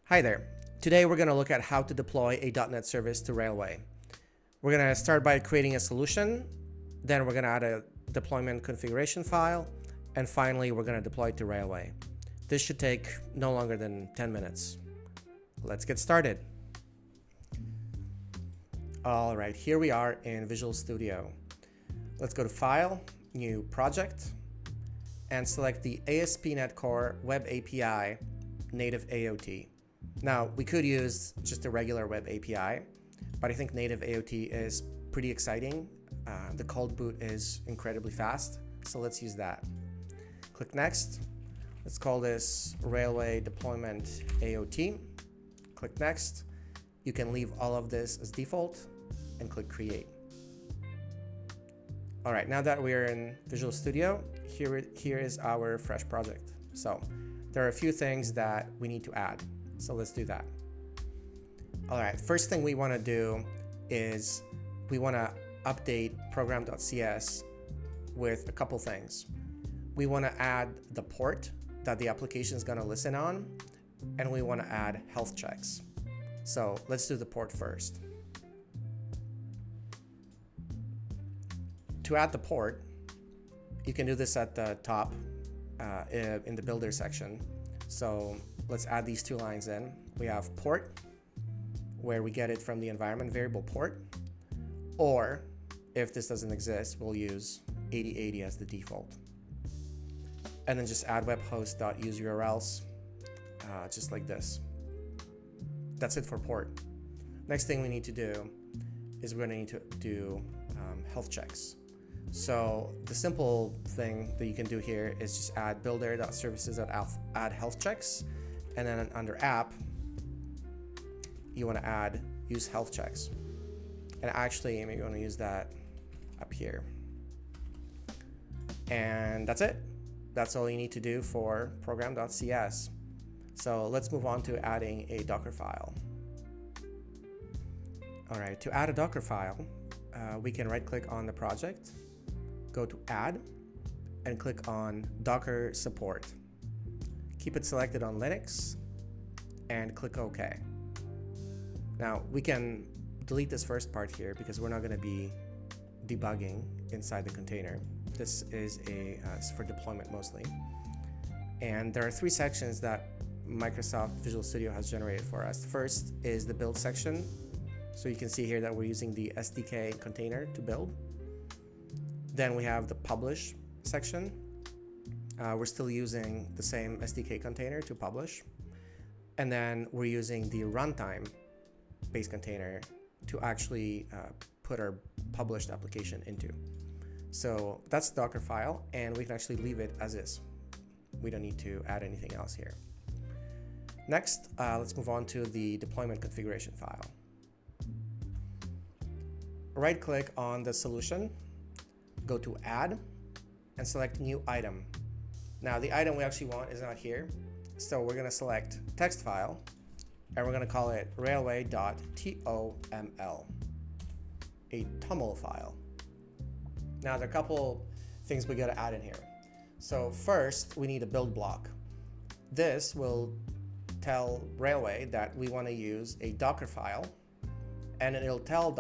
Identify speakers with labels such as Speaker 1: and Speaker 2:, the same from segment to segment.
Speaker 1: Hi there. Today we're going to look at how to deploy a .NET service to Railway. We're going to start by creating a solution, then we're going to add a deployment configuration file, and finally we're going to deploy it to Railway. This should take no longer than 10 minutes. Let's get started. All right, here we are in Visual Studio. Let's go to File, New Project, and select the ASP.NET Core Web API Native AOT. Now, we could use just a regular web API, but I think native AOT is pretty exciting. The cold boot is incredibly fast, so let's use that. Click Next. Let's call this Railway Deployment AOT. Click Next. You can leave all of this as default and click Create. All right, now that we're in Visual Studio, here is our fresh project. So there are a few things that we need to add. So let's do that. All right, first thing we want to do is we want to update program.cs with a couple things. We want to add the port that the application is going to listen on, and we want to add health checks. So let's do the port first. To add the port, you can do this at the top in the builder section. So let's add these two lines in. We have port, where we get it from the environment variable port, or if this doesn't exist, we'll use 8080 as the default. And then just add webhost.useURLs, just like this. That's it for port. Next thing we need to do is we're going to need to do health checks. So the simple thing that you can do here is just add builder.services.add health checks, and then under app, you want to use health checks. And actually, maybe you want to use that up here. And that's it. That's all you need to do for program.cs. So let's move on to adding a Docker file. All right, to add a Docker file, we can right-click on the project, go to Add, and click on Docker Support. Keep it selected on Linux, and click OK. Now, we can delete this first part here because we're not going to be debugging inside the container. This is for deployment mostly. And there are three sections that Microsoft Visual Studio has generated for us. First is the build section. So you can see here that we're using the SDK container to build. Then we have the publish section. We're still using the same SDK container to publish. And then we're using the runtime base container to actually put our published application into. So that's the Docker file, and we can actually leave it as is. We don't need to add anything else here. Next, let's move on to the deployment configuration file. Right-click on the solution, go to Add, and select New Item. Now, the item we actually want is not here, so we're going to select Text File, and we're going to call it railway.toml, a TOML file. Now, there are a couple things we got to add in here. So first, we need a build block. This will tell Railway that we want to use a Docker file, and it'll tell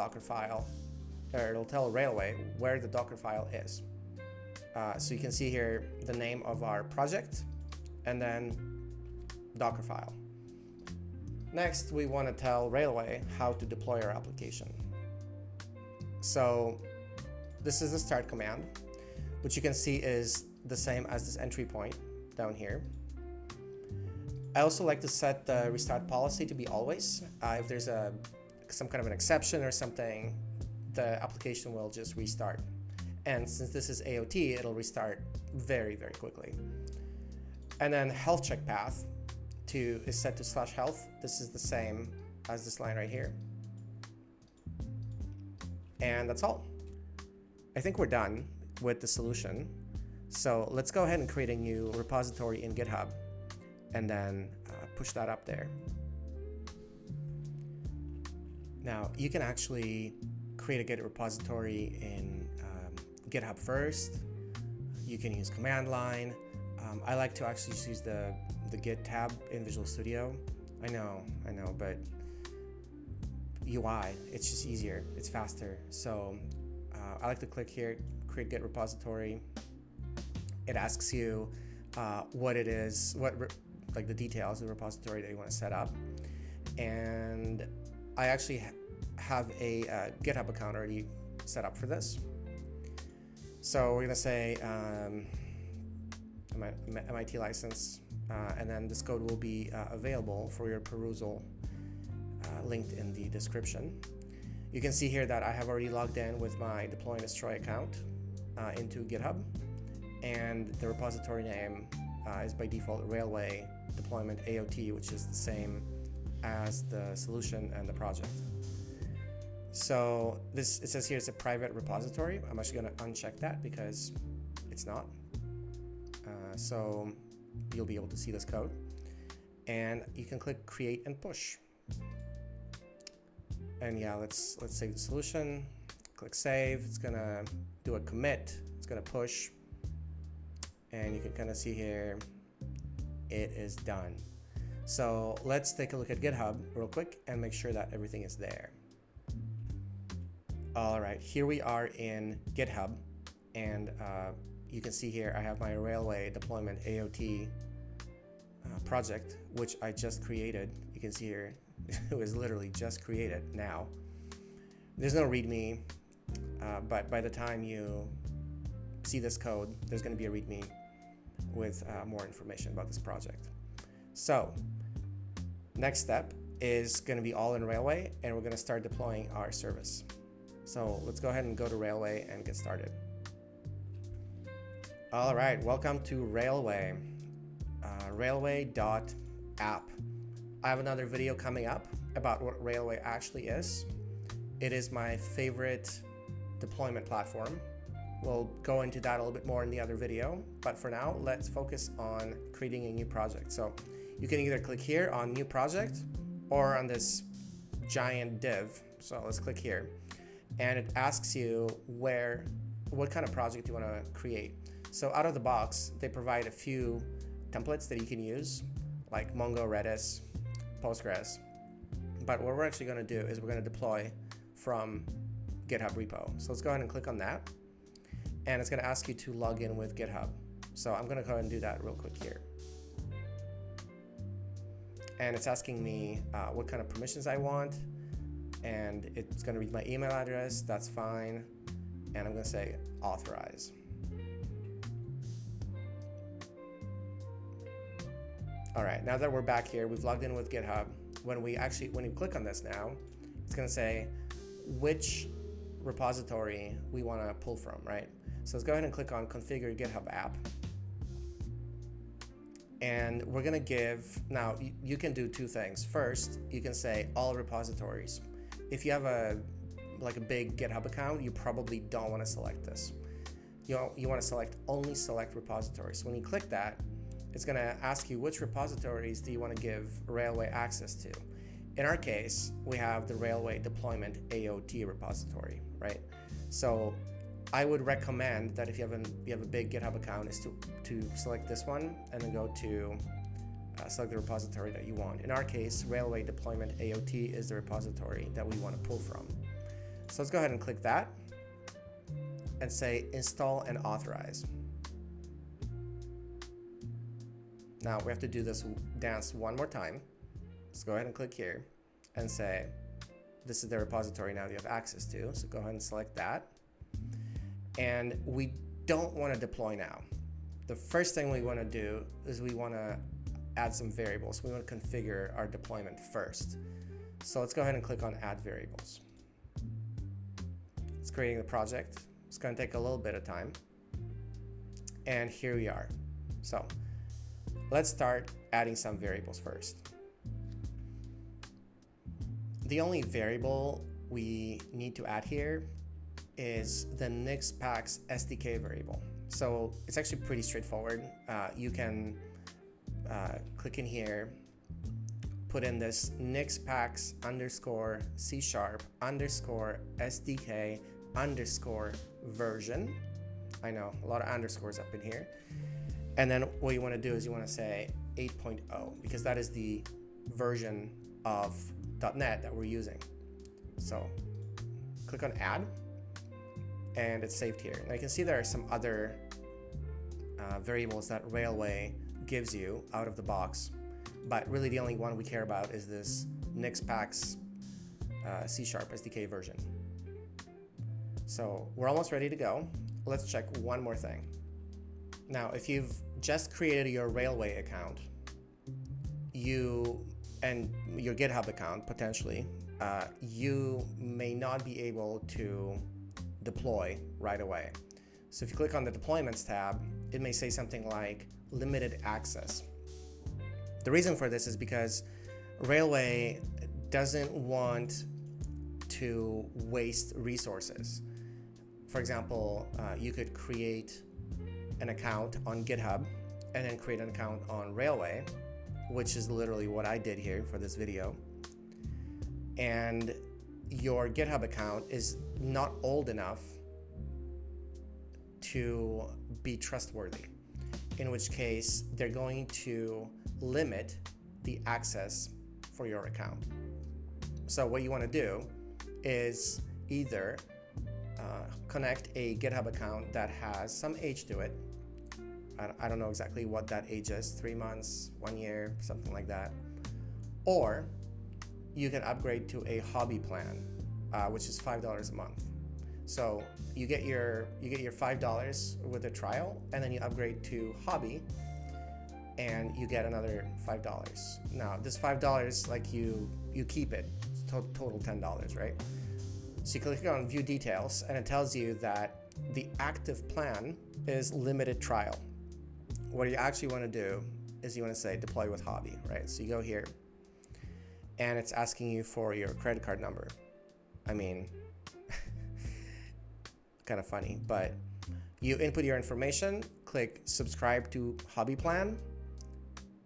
Speaker 1: Railway where the Docker file is. So you can see here the name of our project and then Docker file. Next, we want to tell Railway how to deploy our application. So this is the start command, which you can see is the same as this entry point down here. I also like to set the restart policy to be always. If there's some kind of an exception or something, the application will just restart. And since this is AOT, it'll restart very, very quickly. And then health check path is set to /health. This is the same as this line right here. And that's all. I think we're done with the solution. So let's go ahead and create a new repository in GitHub and then push that up there. Now, you can actually create a Git repository in GitHub first. You can use command line. I like to actually just use the Git tab in Visual Studio I know, but UI, it's just easier, it's faster. So I like to click here, create Git repository. It asks you what it is, like the details of the repository that you want to set up. And I actually have a GitHub account already set up for this. So we're gonna say MIT license, and then this code will be available for your perusal, linked in the description. You can see here that I have already logged in with my deploy and destroy account into GitHub, and the repository name is by default railway deployment AOT, which is the same as the solution and the project. So it says here it's a private repository. I'm actually going to uncheck that because it's not. So you'll be able to see this code, and you can click create and push. And yeah, let's save the solution. Click save. It's gonna do a commit. It's gonna push, and you can kind of see here it is done. So let's take a look at GitHub real quick and make sure that everything is there. All right, here we are in GitHub, and you can see here I have my railway deployment AOT project, which I just created. You can see here it was literally just created now. There's no README, but by the time you see this code, there's going to be a README with more information about this project. So next step is going to be all in Railway, and we're going to start deploying our service. So let's go ahead and go to Railway and get started. All right, welcome to Railway, railway.app. I have another video coming up about what Railway actually is. It is my favorite deployment platform. We'll go into that a little bit more in the other video, but for now, let's focus on creating a new project. So you can either click here on new project or on this giant div. So let's click here, and it asks you what kind of project you want to create. So out of the box, they provide a few templates that you can use, like Mongo, Redis, Postgres. But what we're actually going to do is we're going to deploy from GitHub repo. So let's go ahead and click on that. And it's going to ask you to log in with GitHub. So I'm going to go ahead and do that real quick here. And it's asking me what kind of permissions I want. And it's going to read my email address. That's fine. And I'm going to say authorize. All right, now that we're back here, we've logged in with GitHub. When you click on this now, it's going to say which repository we want to pull from, right? So let's go ahead and click on configure GitHub app. And we're going to give, now you can do two things. First, you can say all repositories. If you have a big GitHub account, you probably don't want to select this. You want to select only select repositories. So when you click that, it's going to ask you which repositories do you want to give Railway access to. In our case, we have the Railway Deployment AOT repository, right? So I would recommend that if you have a big GitHub account, is to select this one and then go to select the repository that you want. In our case, Railway Deployment AOT is the repository that we want to pull from. So let's go ahead and click that and say install and authorize. Now we have to do this dance one more time. Let's go ahead and click here and say, this is the repository now that you have access to. So go ahead and select that. And we don't want to deploy now. The first thing we want to do is we want to add some variables. We want to configure our deployment first. So let's go ahead and click on add variables. It's creating the project. It's going to take a little bit of time. And here we are. So let's start adding some variables first. The only variable we need to add here is the Nixpacks SDK variable. So it's actually pretty straightforward. You can click in here, put in this Nixpacks _C#_SDK_ version. I know, a lot of underscores up in here. And then what you want to do is you want to say 8.0 because that is the version of .NET that we're using. So click on add, and it's saved here. Now you can see there are some other variables that Railway gives you out of the box, but really the only one we care about is this NixPax C# SDK version. So we're almost ready to go. Let's check one more thing. Now, if you've just created your Railway account, and your GitHub account potentially, you may not be able to deploy right away. So if you click on the Deployments tab, it may say something like limited access. The reason for this is because Railway doesn't want to waste resources. For example, you could create an account on GitHub and then create an account on Railway, which is literally what I did here for this video. And your GitHub account is not old enough to be trustworthy, in which case they're going to limit the access for your account. So what you want to do is either connect a GitHub account that has some age to it. I don't know exactly what that age is, 3 months, 1 year, something like that. Or you can upgrade to a hobby plan, which is $5 a month. So you get your $5 with a trial, and then you upgrade to hobby, and you get another $5. Now this $5, like you keep it, it's total $10, right? So you click on View Details, and it tells you that the active plan is limited trial. What you actually want to do is you want to say deploy with hobby, right? So you go here, and it's asking you for your credit card number. I mean, kind of funny, but you input your information, click subscribe to hobby plan,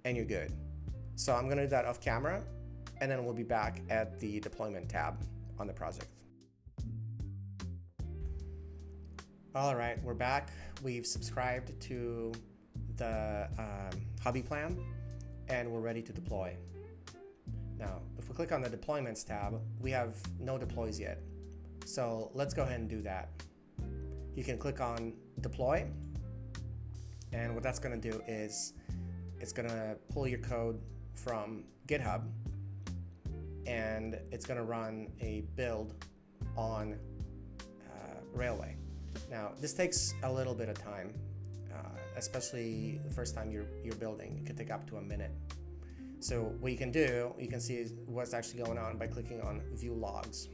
Speaker 1: and you're good. So I'm going to do that off camera, and then we'll be back at the deployment tab on the project. All right, we're back. We've subscribed to the hobby plan, and we're ready to deploy. Now, if we click on the deployments tab, we have no deploys yet. So let's go ahead and do that. You can click on deploy, and what that's going to do is it's going to pull your code from GitHub, and it's going to run a build on Railway. Now, this takes a little bit of time, especially the first time you're building. It can take up to a minute. So what you can do, you can see what's actually going on by clicking on View Logs.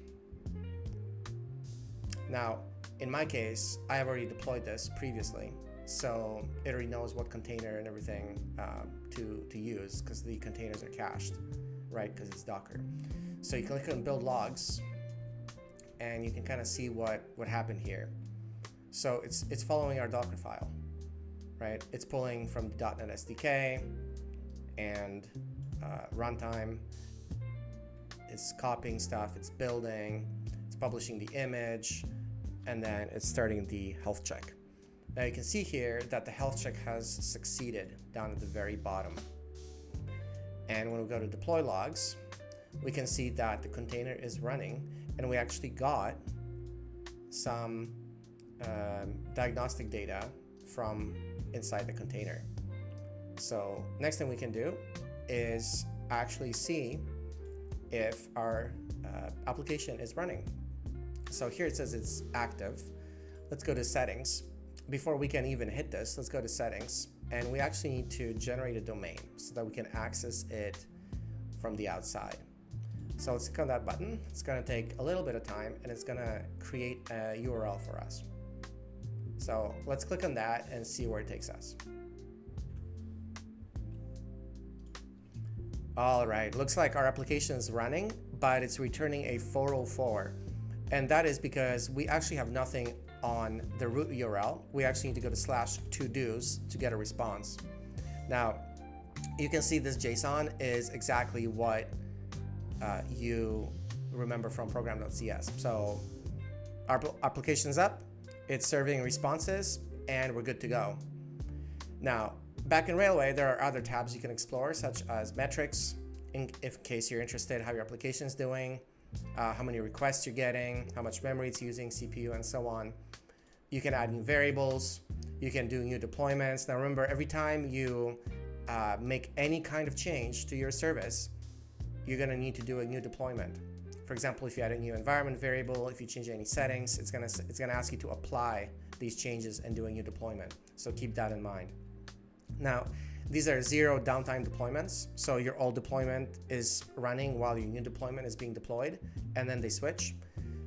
Speaker 1: Now, in my case, I have already deployed this previously, so it already knows what container and everything to use, because the containers are cached, right? Because it's Docker. So you click on Build Logs, and you can kind of see what happened here. So it's following our Docker file, right? It's pulling from the .NET SDK and runtime. It's copying stuff, it's building, it's publishing the image, and then it's starting the health check. Now you can see here that the health check has succeeded down at the very bottom. And when we go to deploy logs, we can see that the container is running, and we actually got some diagnostic data from inside the container. So next thing we can do is actually see if our application is running. So here it says it's active. Let's go to settings. Before we can even hit this, let's go to settings, and we actually need to generate a domain so that we can access it from the outside. So let's click on that button. It's going to take a little bit of time, and it's going to create a URL for us. So let's click on that and see where it takes us. All right, looks like our application is running, but it's returning a 404. And that is because we actually have nothing on the root URL. We actually need to go to /todos to get a response. Now, you can see this JSON is exactly what you remember from program.cs. So our application's up, it's serving responses, and we're good to go. Now, back in Railway, there are other tabs you can explore, such as metrics, in case you're interested, how your application is doing, how many requests you're getting, how much memory it's using, CPU, and so on. You can add new variables. You can do new deployments. Now remember, every time you make any kind of change to your service, you're going to need to do a new deployment. For example, if you add a new environment variable, if you change any settings, it's going to ask you to apply these changes and do a new deployment. So keep that in mind. Now, these are zero downtime deployments. So your old deployment is running while your new deployment is being deployed, and then they switch.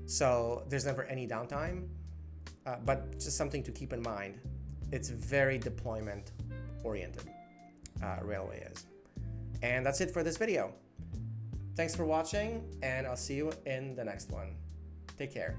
Speaker 1: So there's never any downtime, but just something to keep in mind. It's very deployment oriented, Railway is. And that's it for this video. Thanks for watching, and I'll see you in the next one. Take care.